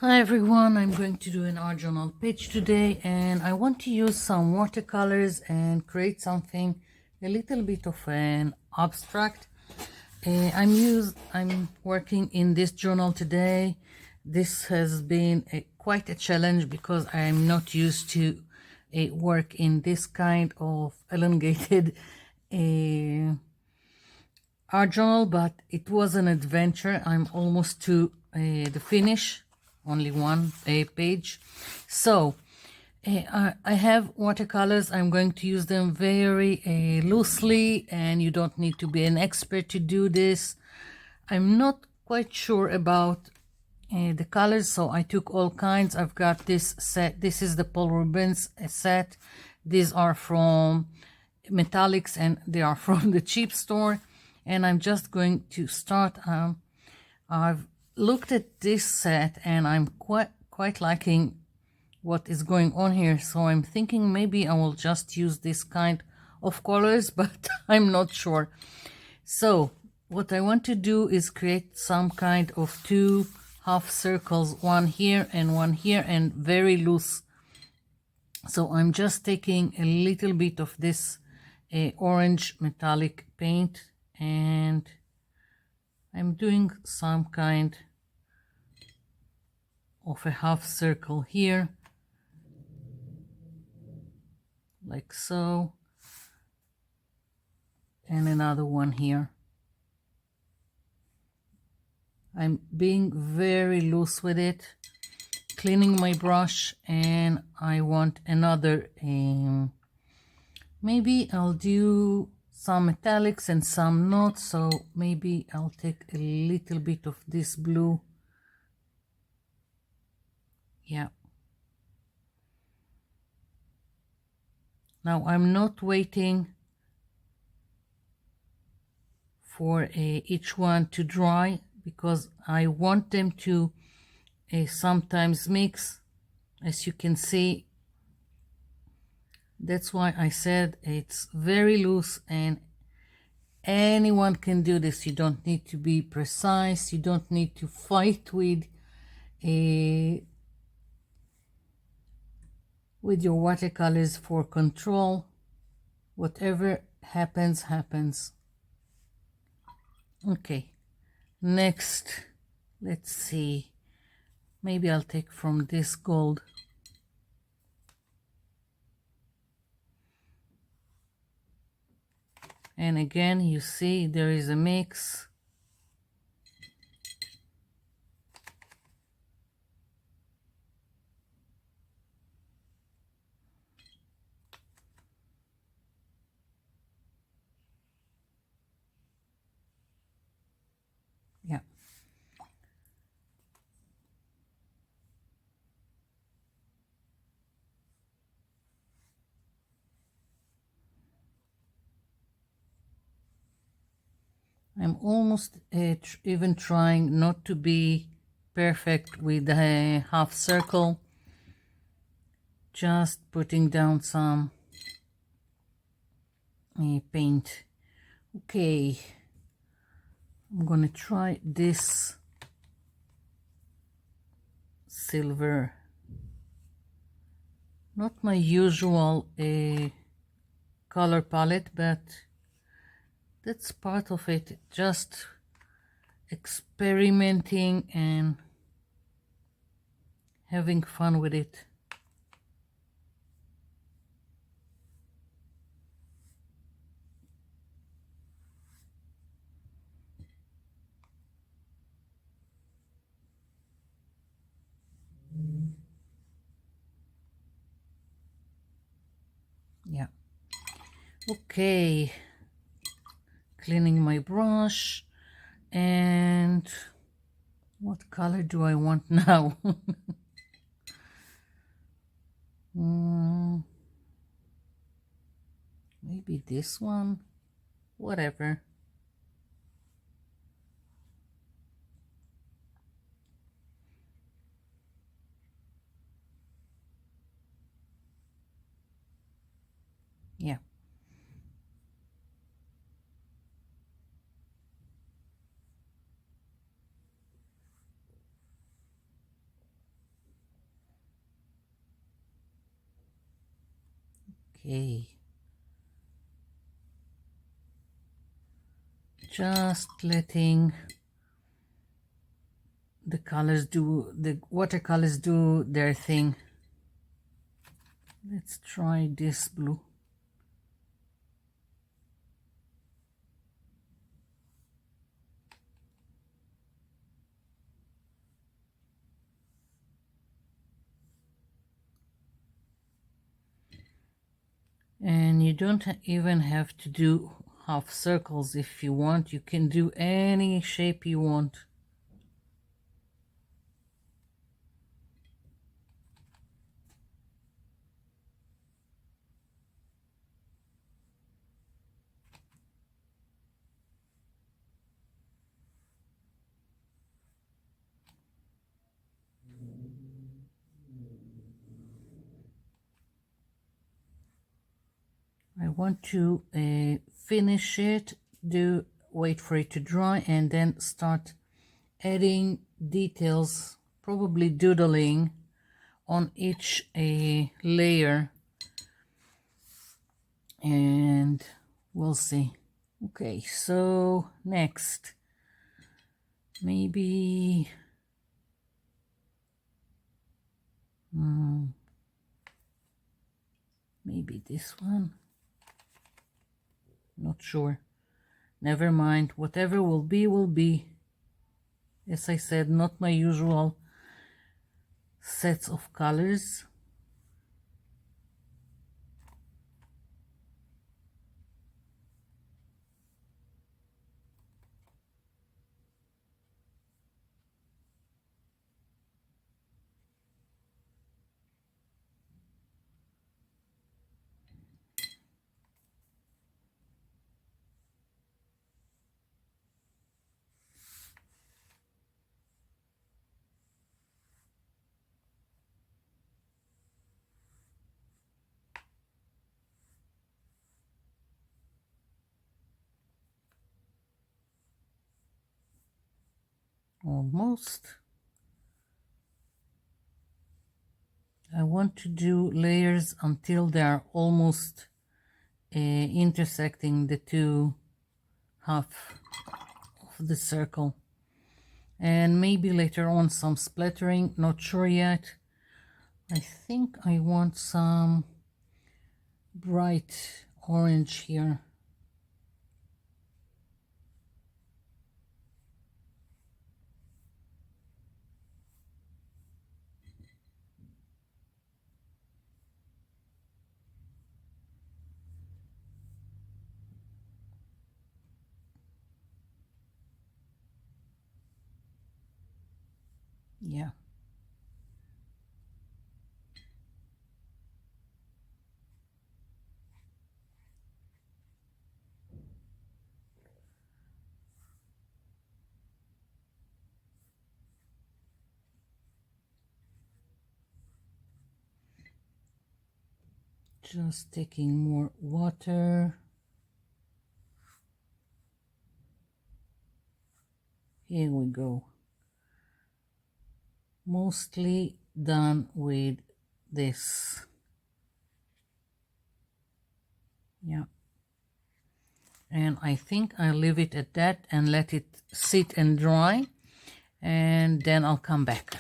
Hi everyone, I'm going to do an art journal page today and I want to use some watercolors and create something a little bit of an abstract. I'm working in this journal today. This has been quite a challenge because I'm not used to work in this kind of elongated art journal, but it was an adventure. I'm almost to the finish, only one page. So I have watercolors. I'm going to use them very loosely, and you don't need to be an expert to do this. I'm not quite sure about the colors, so I took all kinds. I've got this set. This is the Paul Rubens set. These are from Metallics and they are from the cheap store. And I'm just going to start. I've looked at this set and I'm quite liking what is going on here, so I'm thinking maybe I will just use this kind of colors, but I'm not sure. So what I want to do is create some kind of two half circles, one here and very loose. So I'm just taking a little bit of this orange metallic paint and I'm doing some kind of a half circle here, like so, and another one here. I'm being very loose with it, cleaning my brush, and I want another, maybe I'll do some metallics and some not, so maybe I'll take a little bit of this blue. Yeah. Now I'm not waiting for each one to dry because I want them to sometimes mix, as you can see. That's why I said it's very loose and anyone can do this. You don't need to be precise. You don't need to fight with your watercolors for control. Whatever happens, happens. Okay, next, let's see. Maybe I'll take from this gold. And again, you see there is a mix. Yeah. I'm almost even trying not to be perfect with a half circle. Just putting down some paint. Okay, I'm gonna try this silver. Not my usual color palette, but that's part of it. Just experimenting and having fun with it. Yeah. Okay. Cleaning my brush. And what color do I want now? Maybe this one. Whatever. Yeah. Okay. Just letting the watercolors do their thing. Let's try this blue. And you don't even have to do half circles if you want. You can do any shape you want. I want to finish it, wait for it to dry, and then start adding details, probably doodling on each layer, and we'll see. Okay, so next, maybe maybe this one. Not sure. Never mind. Whatever will be, will be. As I said, not my usual sets of colors. Almost. I want to do layers until they are almost intersecting the two half of the circle. And maybe later on some splattering, not sure yet. I think I want some bright orange here. Yeah. Just taking more water. Here we go. Mostly done with this. Yeah. And I think I'll leave it at that and let it sit and dry, and then I'll come back.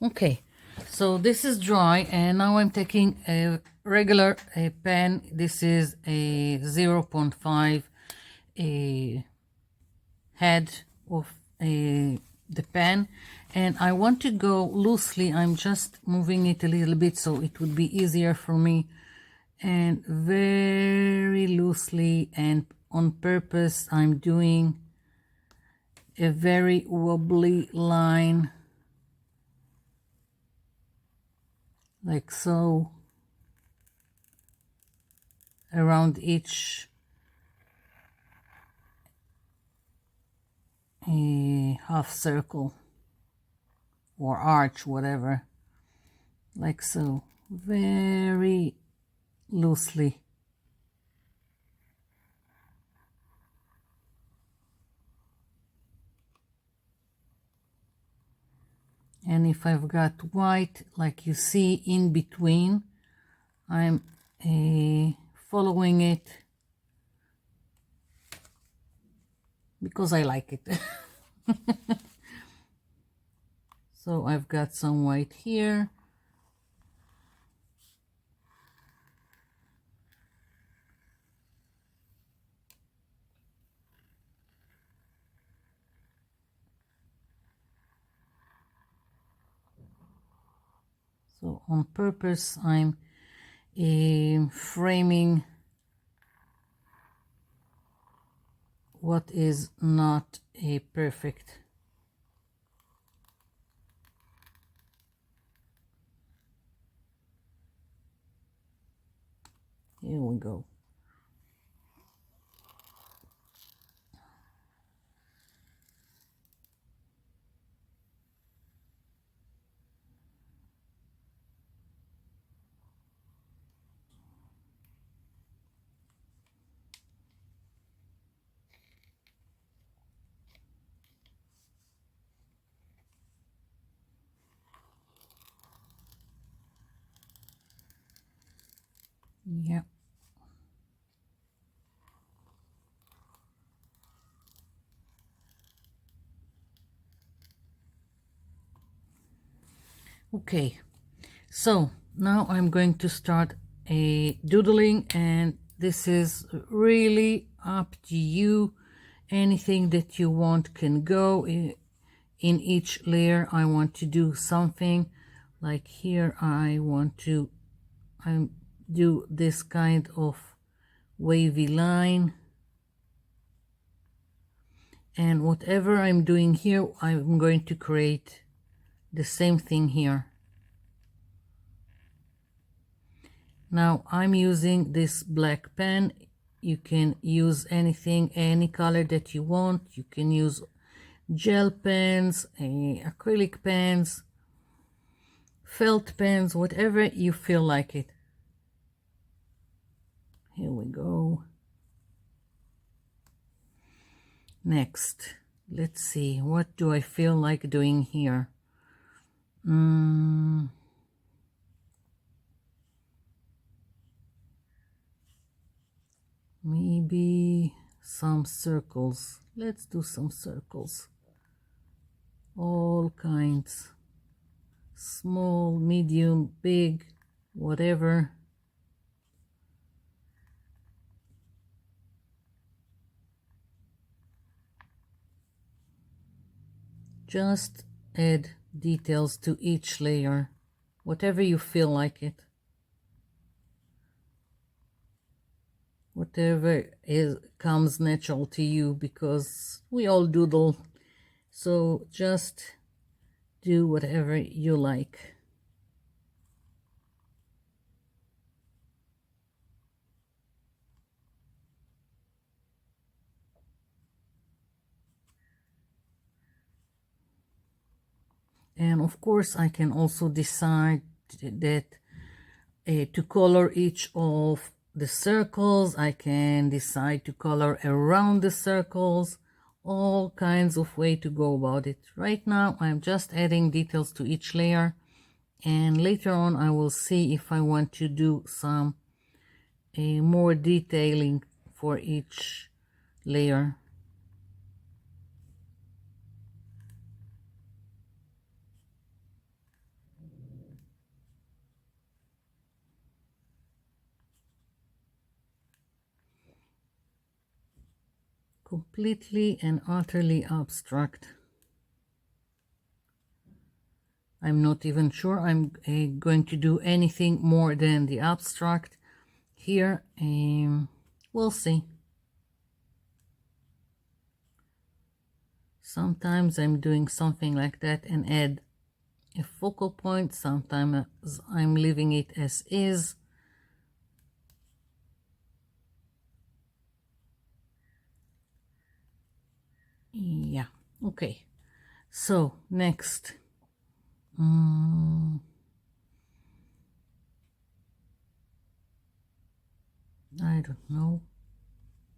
Okay, so this is dry, and now I'm taking a regular pen. This is a 0.5 head of the pen, and I want to go loosely. I'm just moving it a little bit so it would be easier for me, and very loosely and on purpose I'm doing a very wobbly line, like so, around each half circle or arch, whatever, like so, very loosely. And if I've got white, like you see in between, I'm following it because I like it. So I've got some white here. So on purpose, I'm framing what is not a perfect. Here we go. Yeah. Okay, so now I'm going to start a doodling, and this is really up to you. Anything that you want can go in each layer. I want to do something like here. I want to do this kind of wavy line, and whatever I'm doing here, I'm going to create the same thing here. Now I'm using this black pen. You can use anything, any color that you want. You can use gel pens, acrylic pens, felt pens, whatever you feel like it. Here we go. Next, let's see, what do I feel like doing here? Maybe some circles. Let's do some circles. All kinds. Small, medium, big, whatever. Just add details to each layer, whatever you feel like it. Whatever comes natural to you, because we all doodle. So just do whatever you like. And of course, I can also decide that to color each of the circles. I can decide to color around the circles. All kinds of way to go about it. Right now, I'm just adding details to each layer. And later on, I will see if I want to do some more detailing for each layer. Completely and utterly abstract. I'm not even sure I'm going to do anything more than the abstract here. We'll see. Sometimes I'm doing something like that and add a focal point. Sometimes I'm leaving it as is. Yeah, okay. So next, I don't know.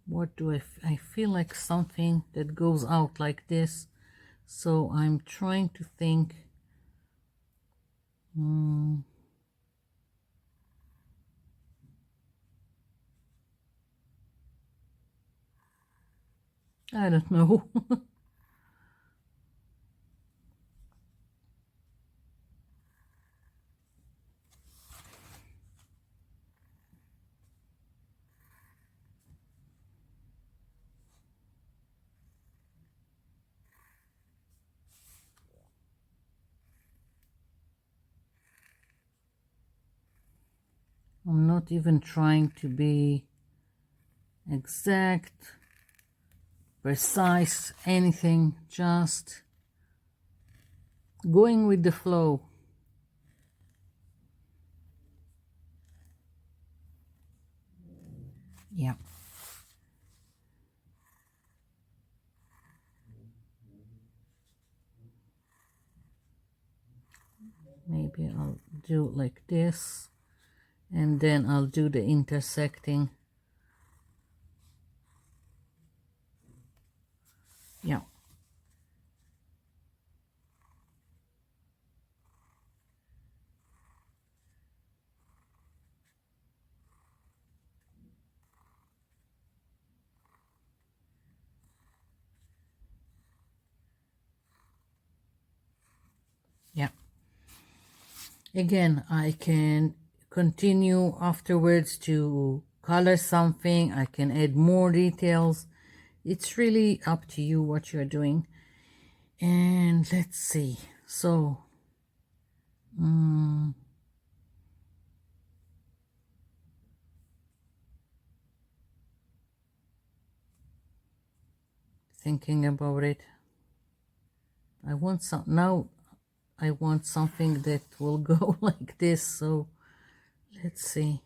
What do I feel like something that goes out like this. So I'm trying to think Mm, I don't know. I'm not even trying to be exact, precise, anything, just going with the flow. Yeah. Maybe I'll do like this, and then I'll do the intersecting. Yeah. Yeah. Again, I can continue afterwards to color something. I can add more details. It's really up to you what you're doing. And let's see. So, thinking about it. I want some now. I want something that will go like this. So let's see.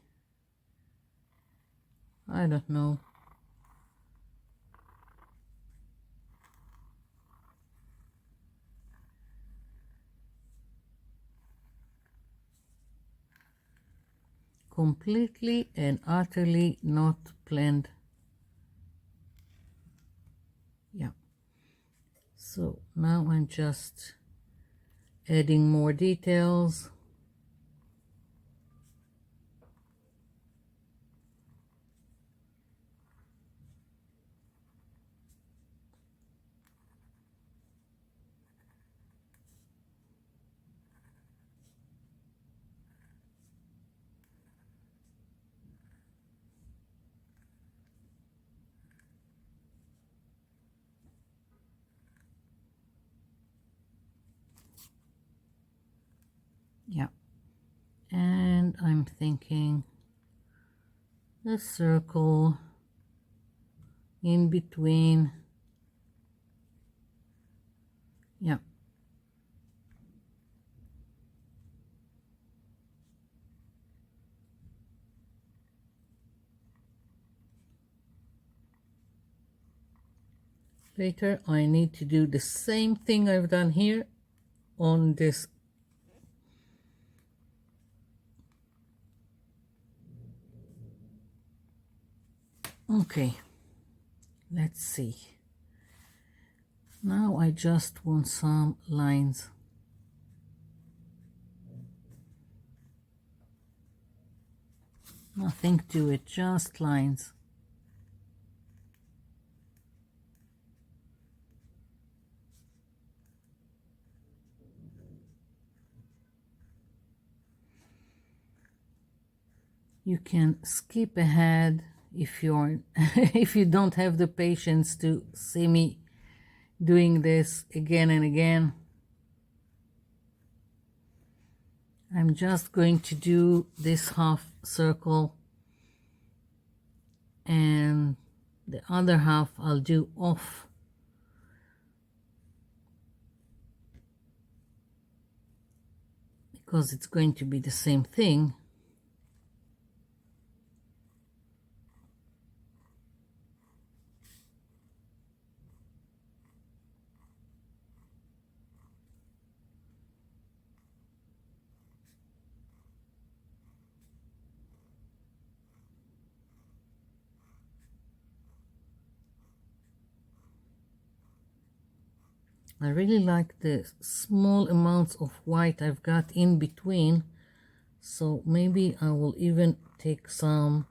I don't know. Completely and utterly not planned. Yeah. So now I'm just adding more details. Yeah. And I'm thinking a circle in between. Yeah. Later I need to do the same thing I've done here on this. Okay, let's see. Now I just want some lines. Nothing to it, just lines. You can skip ahead if you're if you don't have the patience to see me doing this again and again. I'm just going to do this half circle, and the other half I'll do off. Because it's going to be the same thing. I really like the small amounts of white I've got in between, so maybe I will even take some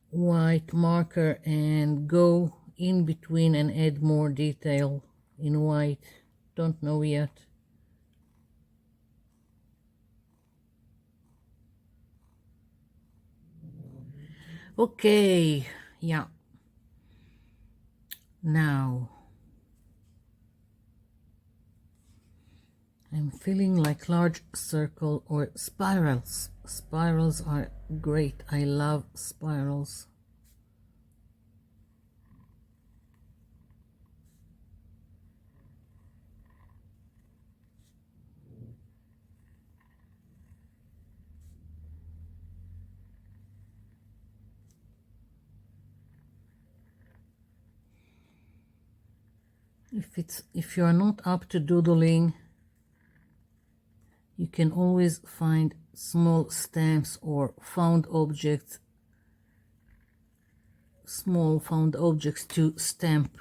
white marker and go in between and add more detail in white. Don't know yet. Okay, yeah. Now I'm feeling like large circle or spirals. Spirals are great. I love spirals. If you're not up to doodling, you can always find small stamps or found objects, small found objects to stamp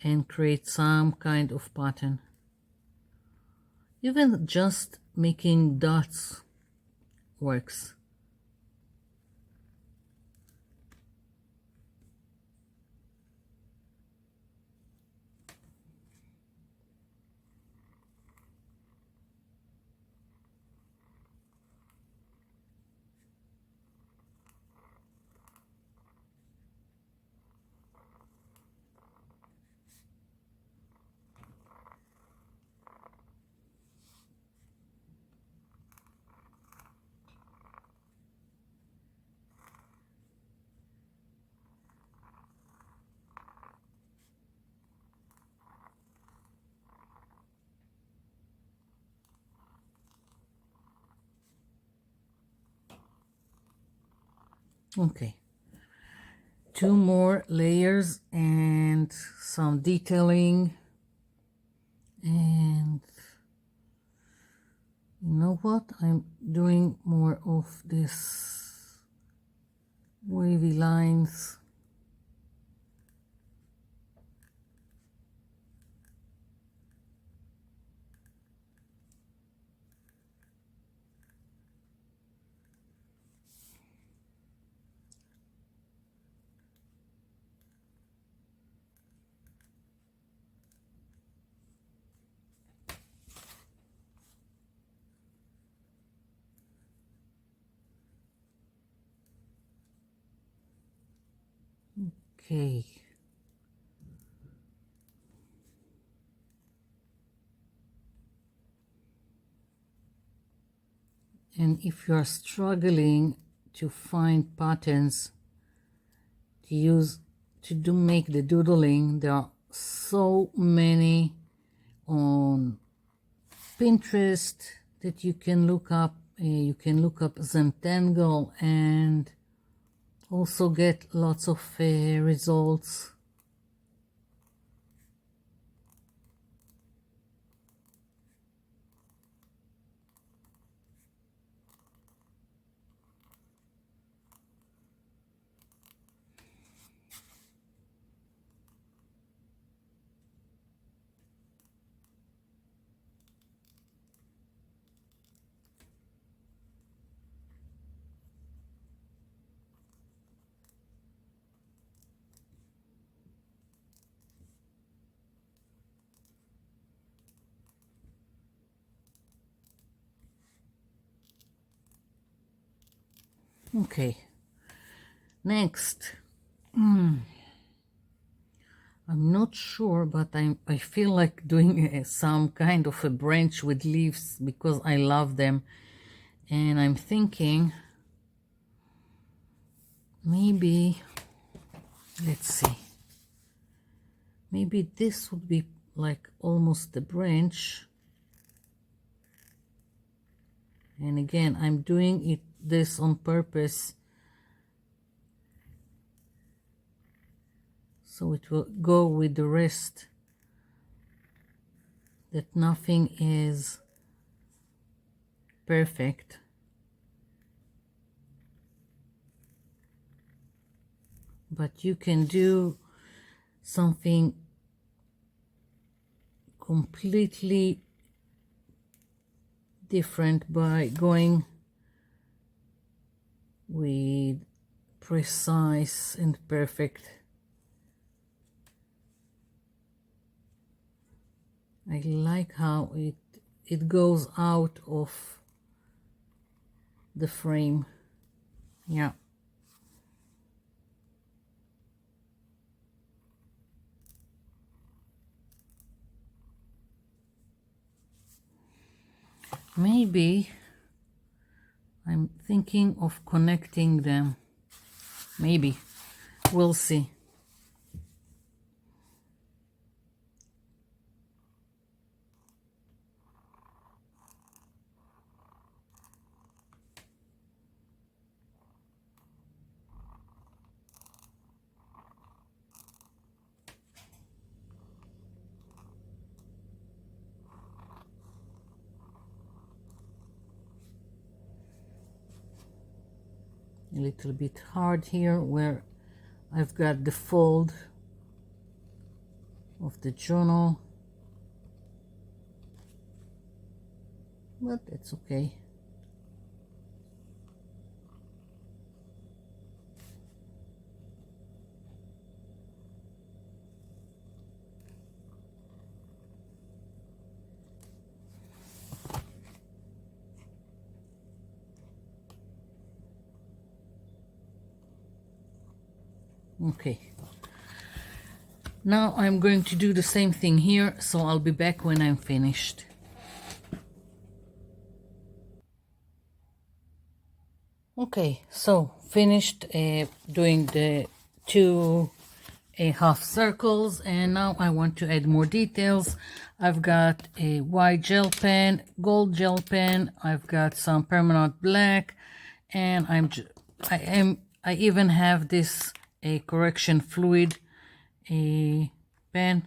and create some kind of pattern. Even just making dots works. Okay, 2 more layers and some detailing, and you know what, I'm doing more of this wavy lines. Okay. And if you are struggling to find patterns to use to make the doodling, there are so many on Pinterest that you can look up. You can look up Zentangle and also get lots of results. Okay, next. I'm not sure, but I feel like doing some kind of a branch with leaves because I love them. And I'm thinking maybe, let's see, maybe this would be like almost the branch. And again, I'm doing this on purpose, so it will go with the rest, that nothing is perfect. But you can do something completely different by going with precise and perfect. I like how it goes out of the frame. Yeah. Maybe I'm thinking of connecting them. Maybe. We'll see. A little bit hard here where I've got the fold of the journal, but that's okay. Okay. Now I'm going to do the same thing here, so I'll be back when I'm finished. Okay, so finished doing the two half circles, and now I want to add more details. I've got a white gel pen, gold gel pen, I've got some permanent black, and I even have this a correction fluid pen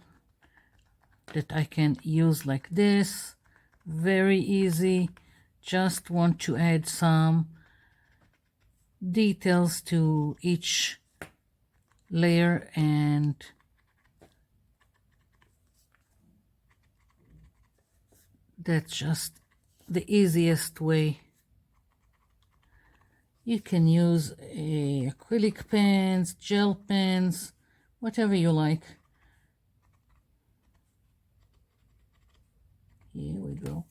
that I can use like this. Very easy. Just want to add some details to each layer, and that's just the easiest way. You can use acrylic pens, gel pens, whatever you like. Here we go.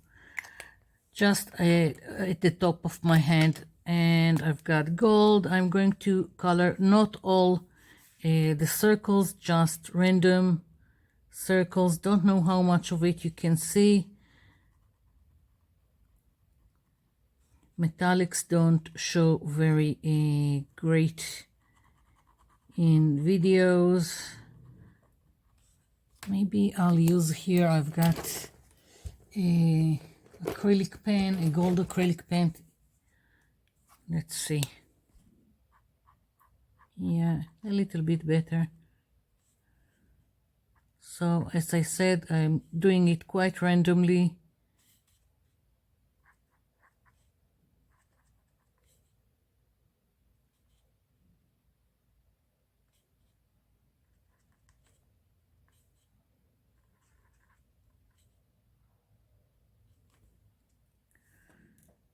Just at the top of my hand, and I've got gold. I'm going to color not all the circles, just random circles. Don't know how much of it you can see. Metallics don't show very great in videos. Maybe I'll use here, I've got a acrylic pen, a gold acrylic pen. Let's see. Yeah, a little bit better. So as I said, I'm doing it quite randomly.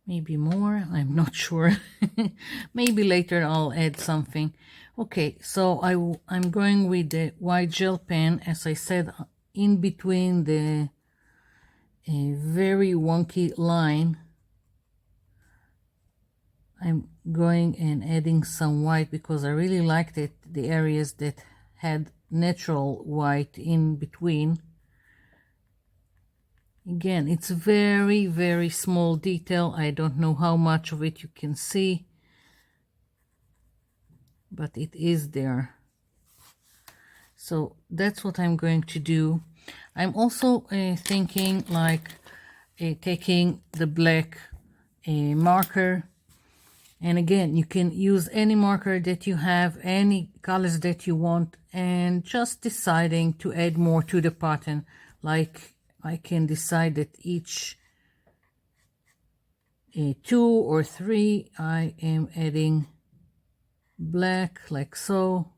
Maybe more, I'm not sure. Maybe later I'll add something. Okay, so I'm going with the white gel pen, as I said, in between the very wonky line. I'm going and adding some white because I really liked it, the areas that had natural white in between. Again, it's very, very small detail. I don't know how much of it you can see, but it is there. So that's what I'm going to do. I'm also thinking like taking the black marker, and again, you can use any marker that you have, any colors that you want, and just deciding to add more to the pattern. Like I can decide that each 2 or 3 I am adding black, like so.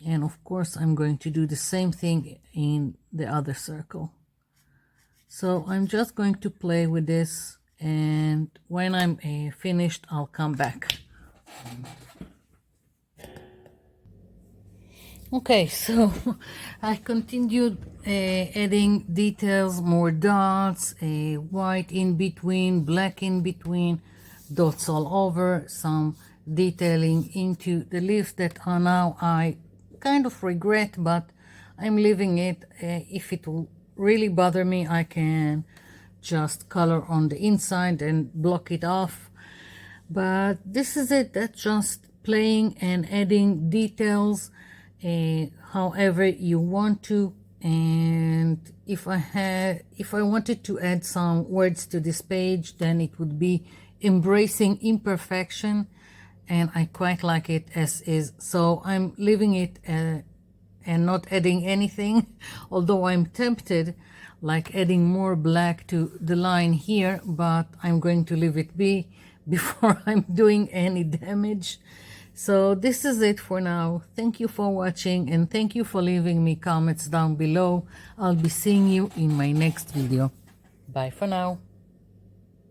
And of course I'm going to do the same thing in the other circle. So I'm just going to play with this, and when I'm finished I'll come back. Okay, so I continued adding details, more dots, white in between, black in between, dots all over, some detailing into the leaves that are now I kind of regret, but I'm leaving it. If it will really bother me, I can just color on the inside and block it off. But this is it. That's just playing and adding details however you want to. And if I wanted to add some words to this page, then it would be embracing imperfection, and I quite like it as is, so I'm leaving it and not adding anything, although I'm tempted like adding more black to the line here, but I'm going to leave it be before I'm doing any damage. So this is it for now. Thank you for watching, and thank you for leaving me comments down below. I'll be seeing you in my next video. Bye for now.